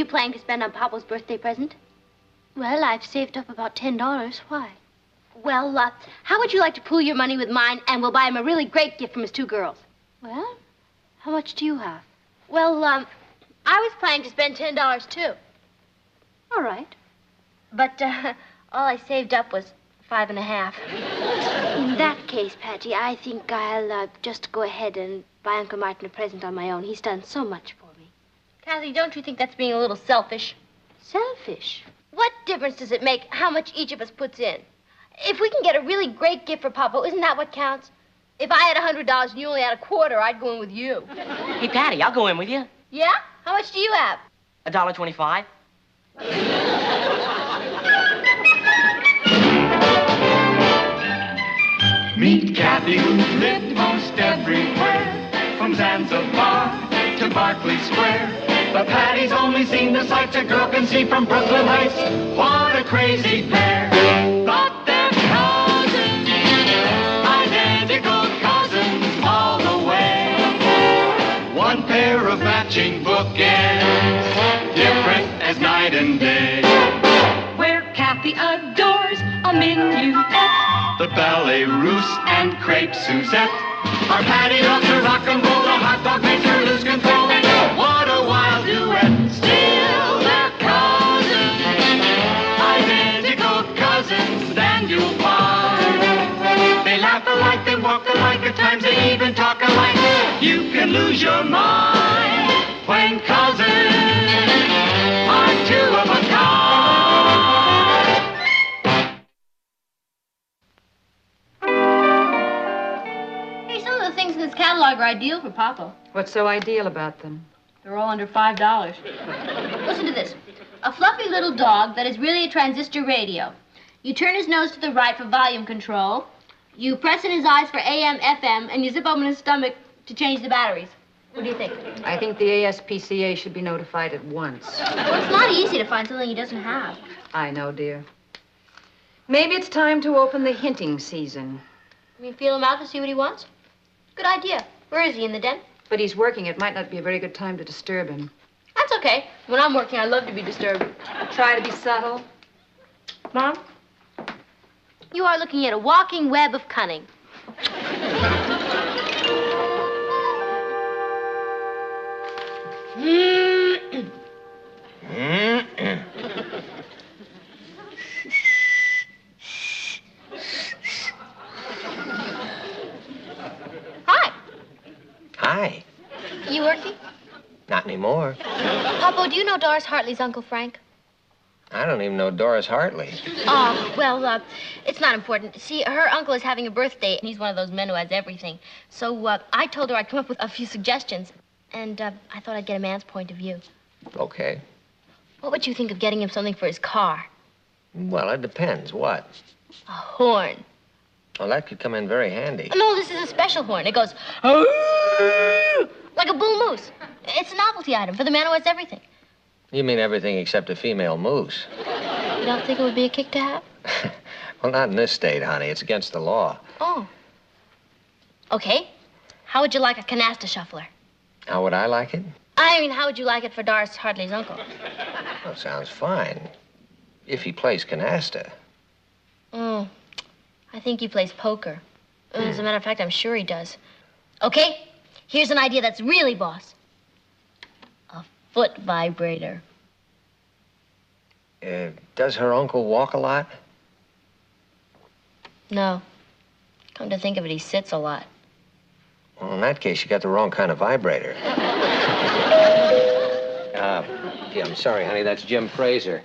planning to spend on Poppos' birthday present? Well, I've saved up about $10. Why? Well, how would you like to pool your money with mine, and we'll buy him a really great gift from his 2 girls? Well, how much do you have? Well, I was planning to spend $10, too. All right. But, all I saved up was 5.5. In that case, Patty, I think I'll just go ahead and buy Uncle Martin a present on my own. He's done so much for me. Kathy, don't you think that's being a little selfish? Selfish? What difference does it make how much each of us puts in? If we can get a really great gift for Papa, isn't that what counts? If I had $100 and you only had a quarter, I'd go in with you. Hey, Patty, I'll go in with you. Yeah? How much do you have? $1.25. Meet Kathy, who's lived most everywhere, from Zanzibar to Berkeley Square. But Patty's only seen the sights a girl can see from Brooklyn Heights. What a crazy pair. But they're cousins, identical cousins all the way. One pair of matching bookends, different as night and day. Where Kathy adores a minuet, The ballet russe and crepe Suzette. Our Patty loves to rock and roll, the hot dog makes her lose control. What a wild duet, still they're cousins, identical cousins, and you'll find they laugh alike, they walk alike, at times they even talk alike. You can lose your mind when cousins are 2 of a kind. Hey, some of the things in this catalog are ideal for Papa. What's so ideal about them? They're all under $5. Listen to this. A fluffy little dog that is really a transistor radio. You turn his nose to the right for volume control. You press in his eyes for AM, FM, and you zip open his stomach to change the batteries. What do you think? I think the ASPCA should be notified at once. Well, it's not easy to find something he doesn't have. I know, dear. Maybe it's time to open the hinting season. I mean, feel him out to see what he wants? Good idea. Where is he, in the den? But he's working. It might not be a very good time to disturb him. That's okay. When I'm working, I love to be disturbed. Try to be subtle. Mom? You are looking at a walking web of cunning. Hi. Hi. You working? Not anymore. Papa, do you know Doris Hartley's Uncle Frank? I don't even know Doris Hartley. Well, it's not important. See, her uncle is having a birthday, and he's one of those men who has everything. So, I told her I'd come up with a few suggestions, and I thought I'd get a man's point of view. Okay. What would you think of getting him something for his car? Well, it depends. What? A horn. Well, that could come in very handy. No, this is a special horn. It goes like a bull moose. It's a novelty item for the man who has everything. You mean everything except a female moose? You don't think it would be a kick to have? Well, not in this state, honey. It's against the law. Oh. Okay. How would you like a canasta shuffler? How would I like it? I mean, how would you like it for Doris Hartley's uncle? Well, sounds fine. If he plays canasta. Oh. I think he plays poker. As a matter of fact, I'm sure he does. Okay, here's an idea that's really boss. A foot vibrator. Does her uncle walk a lot? No. Come to think of it, he sits a lot. Well, in that case, you got the wrong kind of vibrator. Gee, I'm sorry, honey. That's Jim Fraser.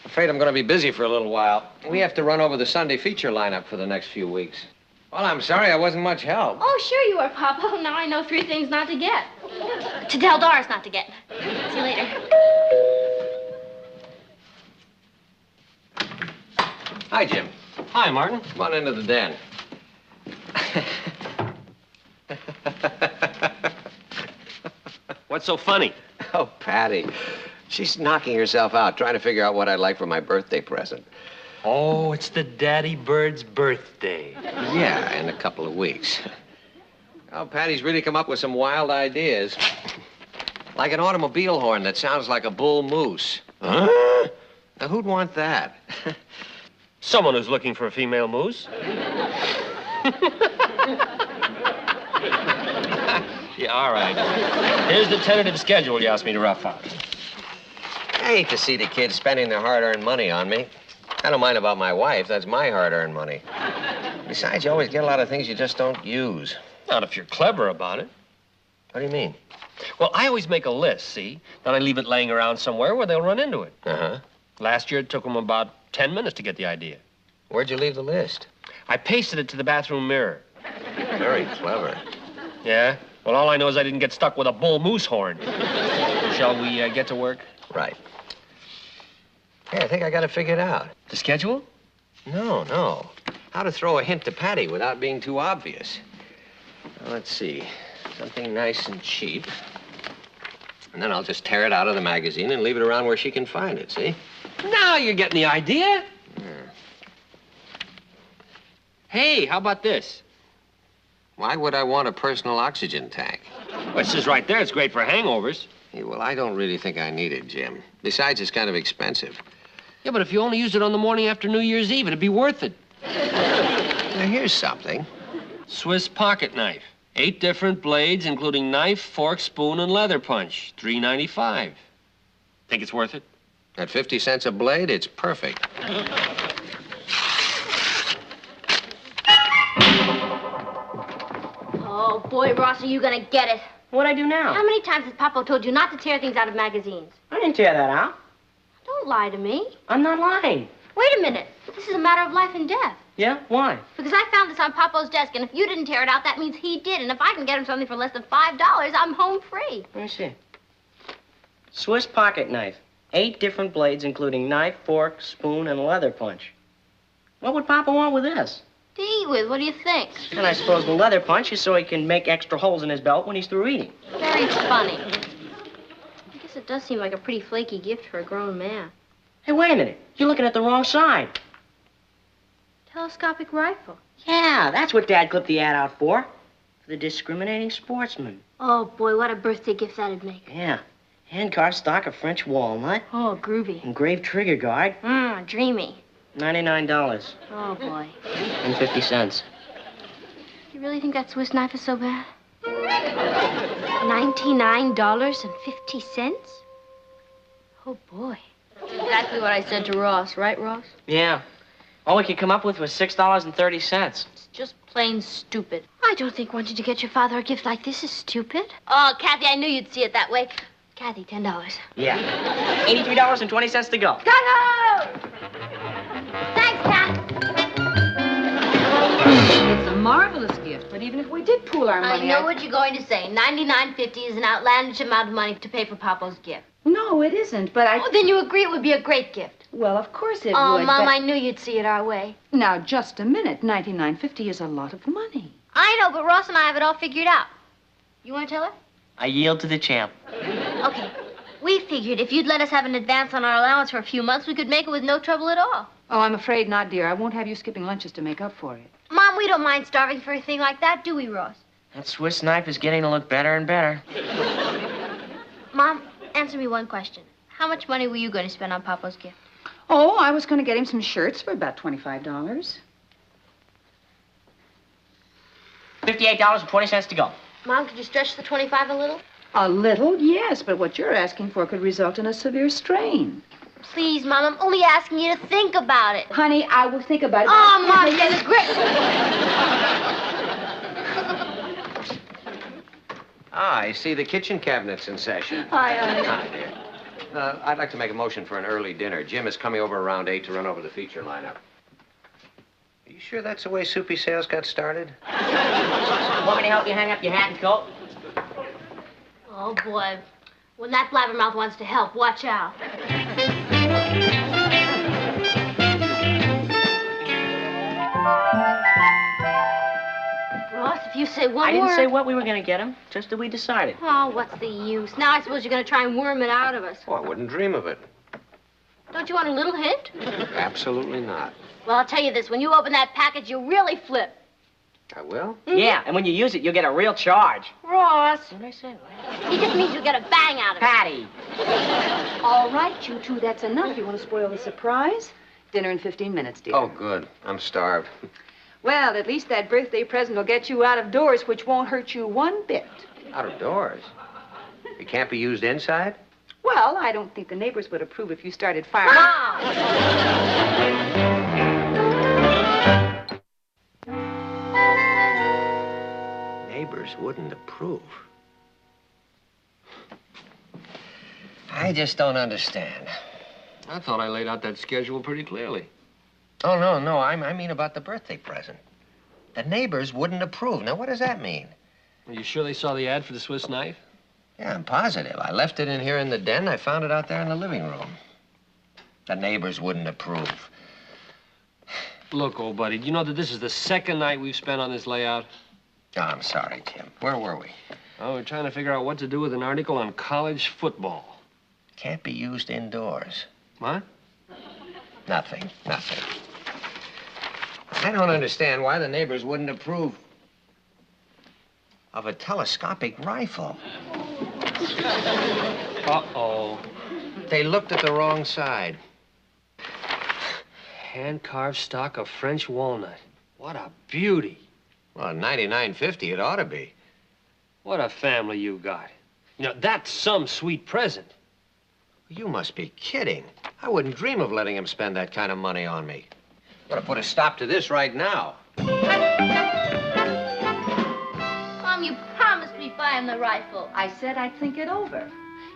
Afraid I'm going to be busy for a little while. We have to run over the Sunday feature lineup for the next few weeks. Well, I'm sorry I wasn't much help. Oh, sure you are, Papa. Now I know 3 things not to get. To tell Doris not to get. See you later. Hi, Jim. Hi, Martin. Come on into the den. What's so funny? Oh, Patty. She's knocking herself out trying to figure out what I'd like for my birthday present. Oh, it's the daddy bird's birthday. Yeah, in a couple of weeks. Oh, Patty's really come up with some wild ideas. Like an automobile horn that sounds like a bull moose. Huh? Now, who'd want that? Someone who's looking for a female moose. Yeah, all right. Here's the tentative schedule you asked me to rough out. I hate to see the kids spending their hard-earned money on me. I don't mind about my wife. That's my hard-earned money. Besides, you always get a lot of things you just don't use. Not if you're clever about it. What do you mean? Well, I always make a list, see? Then I leave it laying around somewhere where they'll run into it. Uh-huh. Last year, it took them about 10 minutes to get the idea. Where'd you leave the list? I pasted it to the bathroom mirror. Very clever. Yeah? Well, all I know is I didn't get stuck with a bull moose horn. Shall we get to work? Right. Hey, I think I got it figured out. The schedule? No. How to throw a hint to Patty without being too obvious. Now, let's see. Something nice and cheap. And then I'll just tear it out of the magazine and leave it around where she can find it, see? Now you're getting the idea. Hey, how about this? Why would I want a personal oxygen tank? Well, it says right there it's great for hangovers. Yeah, well, I don't really think I need it, Jim. Besides, it's kind of expensive. Yeah, but if you only used it on the morning after New Year's Eve, it'd be worth it. Now, here's something. Swiss pocket knife. 8 different blades, including knife, fork, spoon, and leather punch. $3.95. Think it's worth it? At 50 cents a blade, it's perfect. Oh, boy, Ross, are you gonna get it? What'd I do now? How many times has Poppo told you not to tear things out of magazines? I didn't tear that out. Don't lie to me. I'm not lying. Wait a minute. This is a matter of life and death. Yeah? Why? Because I found this on Poppo's desk, and if you didn't tear it out, that means he did. And if I can get him something for less than $5, I'm home free. Let me see. Swiss pocket knife. 8 different blades, including knife, fork, spoon, and leather punch. What would Papa want with this? To eat with, what do you think? And I suppose the leather punch is so he can make extra holes in his belt when he's through eating. Very funny. I guess it does seem like a pretty flaky gift for a grown man. Hey, wait a minute. You're looking at the wrong side. Telescopic rifle. Yeah, that's what Dad clipped the ad out for. For the discriminating sportsman. Oh, boy, what a birthday gift that'd make. Yeah. Hand-carved stock of French walnut. Oh, groovy. Engraved trigger guard. Dreamy. $99. Oh, boy. And 50 cents. You really think that Swiss knife is so bad? $99.50? Oh, boy. Exactly what I said to Ross, right, Ross? Yeah. All we could come up with was $6.30. It's just plain stupid. I don't think wanting to get your father a gift like this is stupid. Oh, Kathy, I knew you'd see it that way. Kathy, $10. Yeah. $83.20 to go. Go! Thanks, Kat. It's a marvelous gift, but even if we did pool our I money... know what you're going to say. $99.50 is an outlandish amount of money to pay for Poppo's gift. No, it isn't, but I... Oh, then you agree it would be a great gift. Well, of course it Oh, would, Mom, but... I knew you'd see it our way. Now, just a minute. $99.50 is a lot of money. I know, but Ross and I have it all figured out. You want to tell her? I yield to the champ. Okay. We figured if you'd let us have an advance on our allowance for a few months, we could make it with no trouble at all. Oh, I'm afraid not, dear. I won't have you skipping lunches to make up for it. Mom, we don't mind starving for a thing like that, do we, Ross? That Swiss knife is getting to look better and better. Mom, answer me one question. How much money were you going to spend on Poppo's gift? Oh, I was going to get him some shirts for about $25. $58.20 to go. Mom, could you stretch the 25 a little? A little, yes, but what you're asking for could result in a severe strain. Please, Mom, I'm only asking you to think about it. Honey, I will think about it. Oh, Mom, you're the great... I see the kitchen cabinet's in session. Hi, honey. Hi, dear. I'd like to make a motion for an early dinner. Jim is coming over around 8 to run over the feature lineup. Are you sure that's the way Soupy sales got started? Want me to help you hang up your hat and coat? Oh, boy. When that blabbermouth wants to help, watch out. Ross, if you say one word... I didn't say what we were going to get him, just that we decided. Oh, what's the use? Now I suppose you're going to try and worm it out of us. Oh, I wouldn't dream of it. Don't you want a little hint? Absolutely not. Well, I'll tell you this. When you open that package, you'll really flip. I will? Yeah, and when you use it, you'll get a real charge. Ross. What did I say? He just means you get a bang out of it. Patty. All right, you two, that's enough. You want to spoil the surprise? Dinner in 15 minutes, dear. Oh, good. I'm starved. Well, at least that birthday present will get you out of doors, which won't hurt you one bit. Out of doors? It can't be used inside? Well, I don't think the neighbors would approve if you started firing. Neighbors wouldn't approve. I just don't understand. I thought I laid out that schedule pretty clearly. Oh, no, I mean about the birthday present. The neighbors wouldn't approve. Now, what does that mean? Are you sure they saw the ad for the Swiss knife? Yeah, I'm positive. I left it in here in the den. I found it out there in the living room. The neighbors wouldn't approve. Look, old buddy, do you know that this is the second night we've spent on this layout? Oh, I'm sorry, Tim. Where were we? Oh, we're trying to figure out what to do with an article on college football. Can't be used indoors. What? Nothing. I don't understand why the neighbors wouldn't approve of a telescopic rifle. Uh-oh. They looked at the wrong side. Hand-carved stock of French walnut. What a beauty. Well, at $99.50 it ought to be. What a family you got. You know, that's some sweet present. You must be kidding. I wouldn't dream of letting him spend that kind of money on me. Got to put a stop to this right now. Mom, you promised we'd buy him the rifle. I said I'd think it over.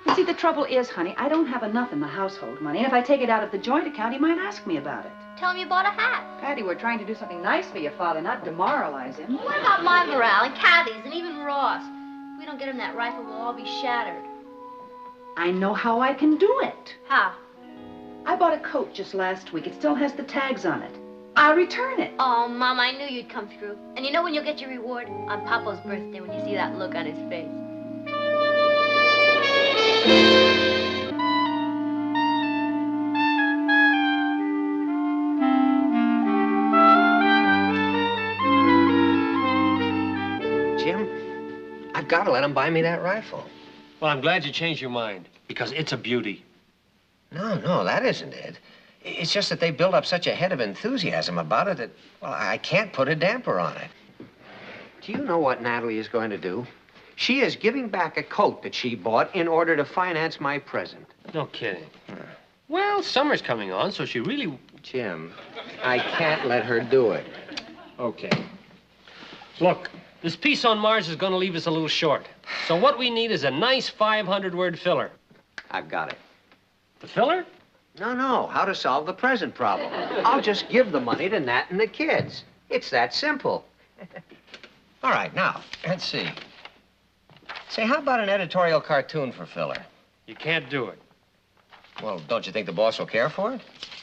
You see, the trouble is, honey, I don't have enough in the household money, and if I take it out of the joint account, he might ask me about it. Tell him you bought a hat. Patty, we're trying to do something nice for your father, not demoralize him. What about my morale and Kathy's and even Ross? If we don't get him that rifle, we'll all be shattered. I know how I can do it. How? I bought a coat just last week. It still has the tags on it. I'll return it. Oh, Mom, I knew you'd come through. And you know when you'll get your reward? On Poppos' birthday, when you see that look on his face. Jim, I've got to let him buy me that rifle. Well, I'm glad you changed your mind, because it's a beauty. No, that isn't it. It's just that they built up such a head of enthusiasm about it that, well, I can't put a damper on it. Do you know what Natalie is going to do? She is giving back a coat that she bought in order to finance my present. No kidding. Well, summer's coming on, so she really... Jim, I can't let her do it. Okay. Look, this piece on Mars is going to leave us a little short. So what we need is a nice 500-word filler. I've got it. The filler? No, how to solve the present problem. I'll just give the money to Nat and the kids. It's that simple. All right, now, let's see. Say, how about an editorial cartoon for filler? You can't do it. Well, don't you think the boss will care for it?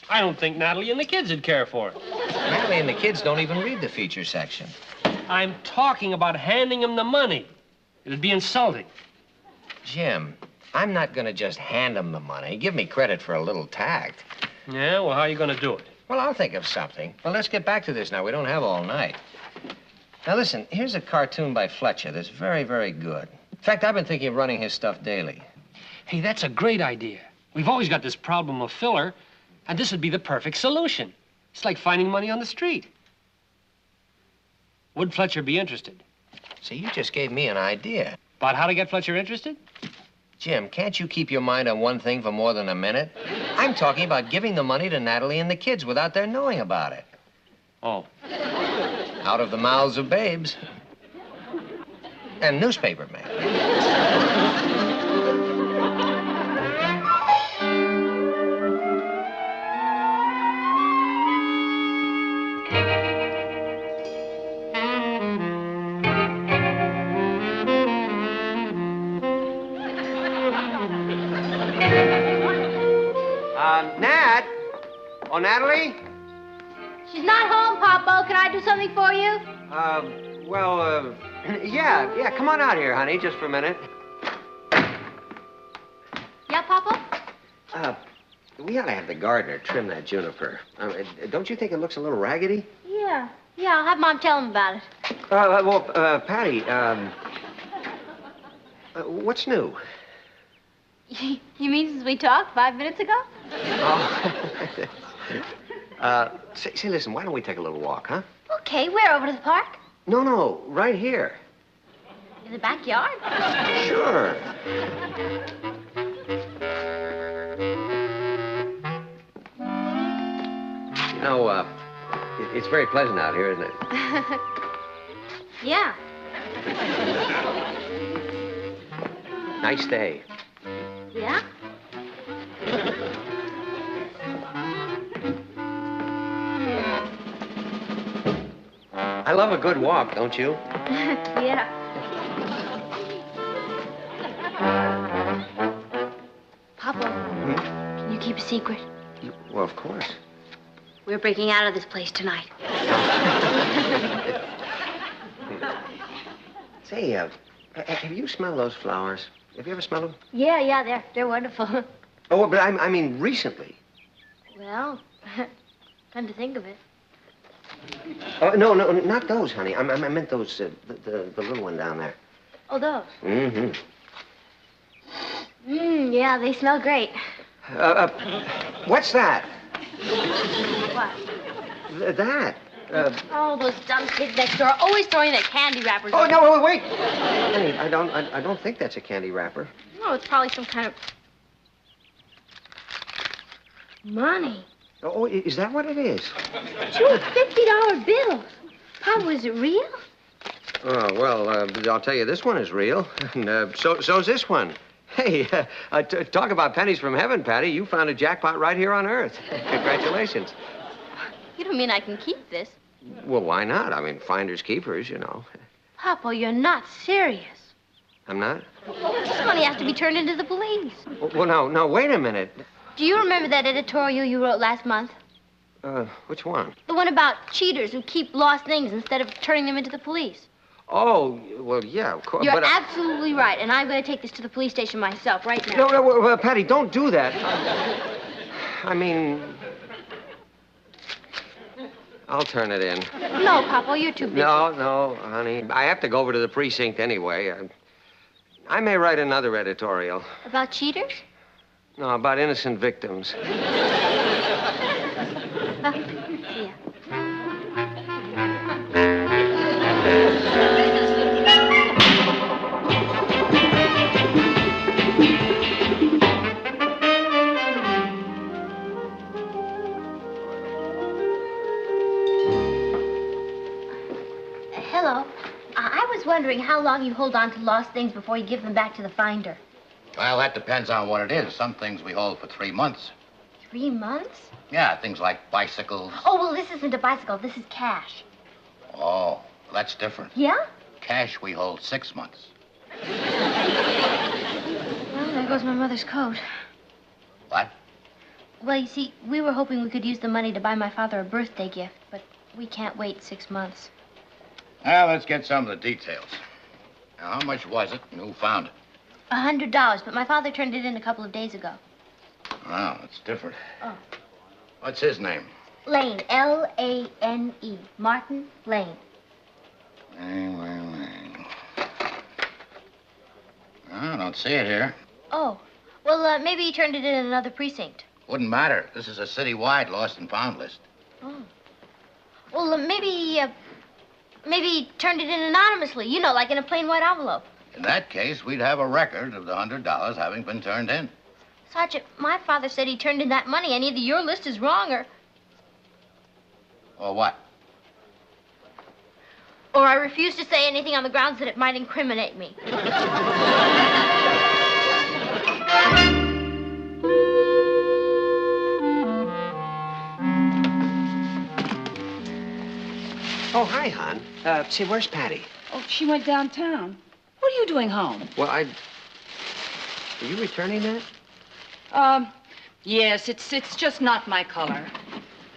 I don't think Natalie and the kids would care for it. Natalie and the kids don't even read the feature section. I'm talking about handing them the money. It'd be insulting. Jim, I'm not going to just hand them the money. Give me credit for a little tact. Yeah, well, how are you going to do it? Well, I'll think of something. Well, let's get back to this now. We don't have all night. Now, listen, here's a cartoon by Fletcher that's very, very good. In fact, I've been thinking of running his stuff daily. Hey, that's a great idea. We've always got this problem of filler, and this would be the perfect solution. It's like finding money on the street. Would Fletcher be interested? See, you just gave me an idea. About how to get Fletcher interested? Jim, can't you keep your mind on one thing for more than a minute? I'm talking about giving the money to Natalie and the kids without their knowing about it. Oh. Out of the mouths of babes. And newspaper men. Nat? Oh, Natalie? She's not home, Poppo. Can I do something for you? Yeah, come on out here, honey, just for a minute. Yeah, Poppo? We ought to have the gardener trim that juniper. Don't you think it looks a little raggedy? Yeah, I'll have Mom tell him about it. Patty, what's new? You mean since we talked 5 minutes ago? Oh. Say, listen, why don't we take a little walk, huh? Okay, where? Over to the park? No, right here. In the backyard? Sure. You know, it's very pleasant out here, isn't it? Yeah. Nice day. Yeah? I love a good walk, don't you? Yeah. Papa, can you keep a secret? Well, of course. We're breaking out of this place tonight. Say, have you smelled those flowers? Have you ever smelled them? Yeah, they're wonderful. Oh, but I mean recently. Well, come to think of it. No, not those, honey. I meant those, the little one down there. Oh, those? Mm-hmm. Yeah, they smell great. What's that? What? That. Oh, those dumb kids next door are always throwing their candy wrappers. Oh, on. no, wait. Honey, I don't think that's a candy wrapper. No, it's probably some kind of money. Oh, is that what it is? 2 $50 bills. Papa, is it real? Oh, well, I'll tell you, this one is real. And so's this one. Hey, talk about pennies from heaven, Patty. You found a jackpot right here on Earth. Congratulations. You don't mean I can keep this? Well, why not? I mean, finders keepers, you know. Papa, you're not serious. I'm not? This money has to be turned into the police. Well, no, wait a minute. Do you remember that editorial you wrote last month? Which one? The one about cheaters who keep lost things instead of turning them into the police. Oh, well, yeah, of course. You're absolutely right, and I'm going to take this to the police station myself right now. No, Patty, don't do that. I mean, I'll turn it in. No, Papa, you're too busy. No, honey. I have to go over to the precinct anyway. I may write another editorial. About cheaters? No, about innocent victims. Yeah. Hello. I was wondering how long you hold on to lost things before you give them back to the finder. Well, that depends on what it is. Some things we hold for 3 months. 3 months? Yeah, things like bicycles. Oh, well, this isn't a bicycle. This is cash. Oh, that's different. Yeah? Cash we hold 6 months. Well, there goes my mother's coat. What? Well, you see, we were hoping we could use the money to buy my father a birthday gift, but we can't wait 6 months. Well, let's get some of the details. Now, how much was it and who found it? $100, but my father turned it in a couple of days ago. Oh, that's different. Oh. What's his name? Lane, L-A-N-E. Martin Lane. Lane. I don't see it here. Oh, well, maybe he turned it in another precinct. Wouldn't matter. This is a city-wide lost and found list. Oh. Well, maybe he turned it in anonymously, you know, like in a plain white envelope. In that case, we'd have a record of the $100 having been turned in. Sergeant, my father said he turned in that money, and either your list is wrong Or what? or I refuse to say anything on the grounds that it might incriminate me. Oh, hi, hon. Say, where's Patty? Oh, she went downtown. What are you doing home? Well, Are you returning that? Yes, it's just not my color.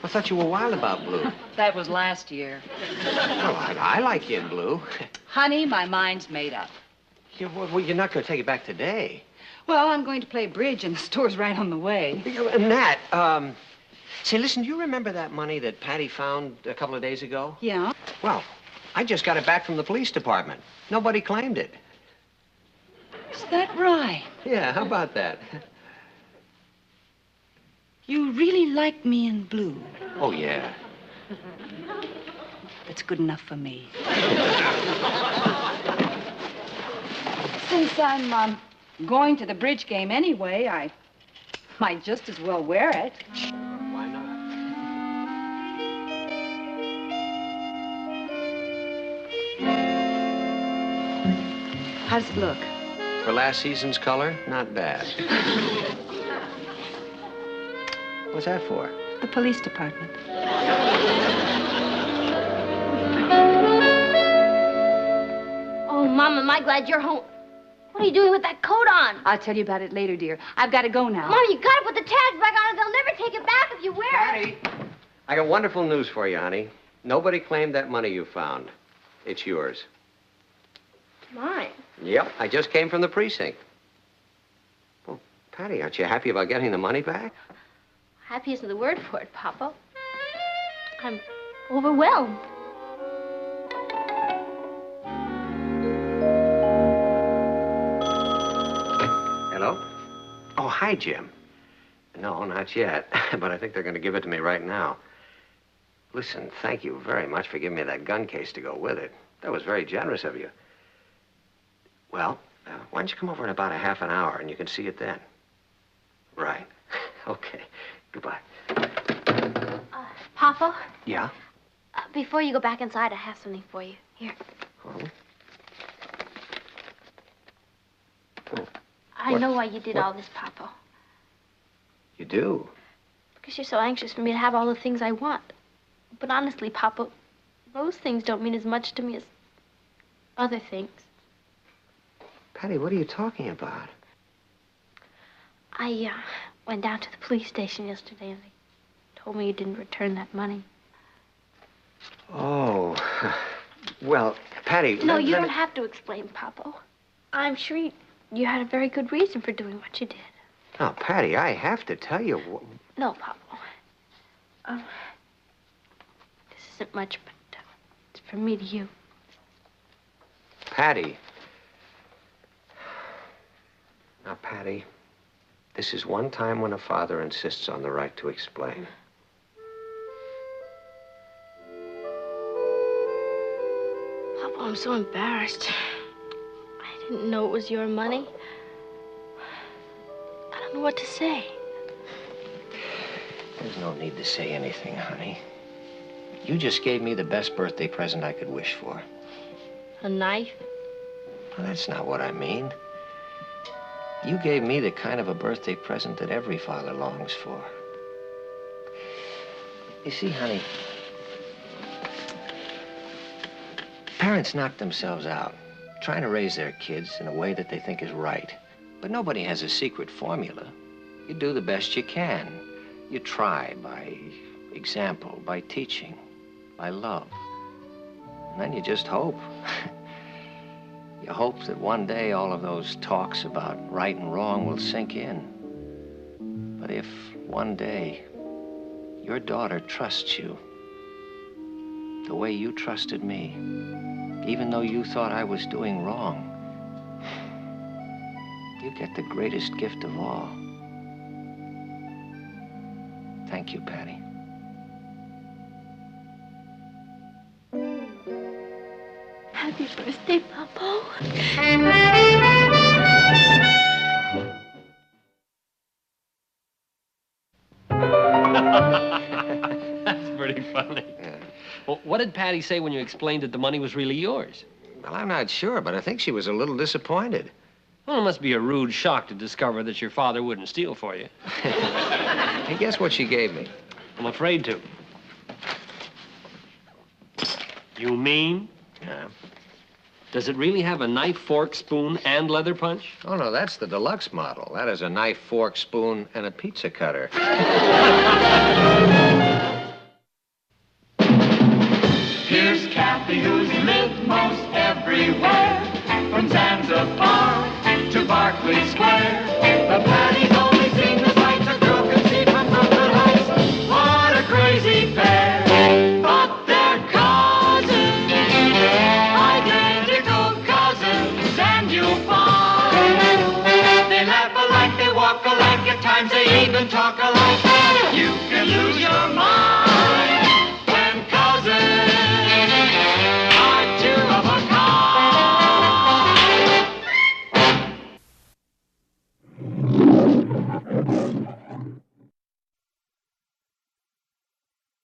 I thought you were wild about blue. That was last year. Well, I like you in blue. Honey, my mind's made up. Well, you're not going to take it back today. Well, I'm going to play bridge, and the store's right on the way. Nat, say, listen, do you remember that money that Patty found a couple of days ago? Yeah? Well, I just got it back from the police department. Nobody claimed it. Is that right? Yeah, how about that? You really like me in blue. Oh, yeah. That's good enough for me. Since I'm going to the bridge game anyway, I might just as well wear it. Why not? How does it look? For last season's color, not bad. What's that for? The police department. Oh, Mom, am I glad you're home. What are you doing with that coat on? I'll tell you about it later, dear. I've got to go now. Mom, you gotta put the tags back on or they'll never take it back if you wear it. Patty! I got wonderful news for you, honey. Nobody claimed that money you found. It's yours. Mine. Yep, I just came from the precinct. Well, Patty, aren't you happy about getting the money back? Happy isn't the word for it, Papa. I'm overwhelmed. Hello? Oh, hi, Jim. No, not yet, but I think they're going to give it to me right now. Listen, thank you very much for giving me that gun case to go with it. That was very generous of you. Well, why don't you come over in about a half an hour and you can see it then? Right. Okay. Goodbye. Papa, Yeah? before you go back inside, I have something for you. Here. Oh. I know why you did all this, Papa. You do? Because you're so anxious for me to have all the things I want. But honestly, Papa, those things don't mean as much to me as other things. Patty, what are you talking about? I went down to the police station yesterday and they told me you didn't return that money. Oh. Well, Patty... No, you don't have to explain, Papa. I'm sure you had a very good reason for doing what you did. Now, Patty, I have to tell you... No, Papa. This isn't much, but it's from me to you. Patty. Now, Patty, this is one time when a father insists on the right to explain. Papa, I'm so embarrassed. I didn't know it was your money. I don't know what to say. There's no need to say anything, honey. You just gave me the best birthday present I could wish for. A knife? Well, that's not what I mean. You gave me the kind of a birthday present that every father longs for. You see, honey, parents knock themselves out trying to raise their kids in a way that they think is right. But nobody has a secret formula. You do the best you can. You try by example, by teaching, by love. And then you just hope. You hope that one day all of those talks about right and wrong will sink in. But if one day your daughter trusts you the way you trusted me, even though you thought I was doing wrong, you get the greatest gift of all. Thank you, Patty. Happy birthday, Papa. That's pretty funny. Yeah. Well, what did Patty say when you explained that the money was really yours? Well, I'm not sure, but I think she was a little disappointed. Well, it must be a rude shock to discover that your father wouldn't steal for you. Hey, guess what she gave me? I'm afraid to. You mean? Yeah. Does it really have a knife, fork, spoon, and leather punch? Oh, no, that's the deluxe model. That is a knife, fork, spoon, and a pizza cutter. Here's Kathy, who's lived most everywhere, from Zanzibar to Berkeley Square. The Patty's only seen the sights a girl can see from Brooklyn Heights. What a crazy pair, but they're cousins. walk alike, at times they even talk alike. You can lose your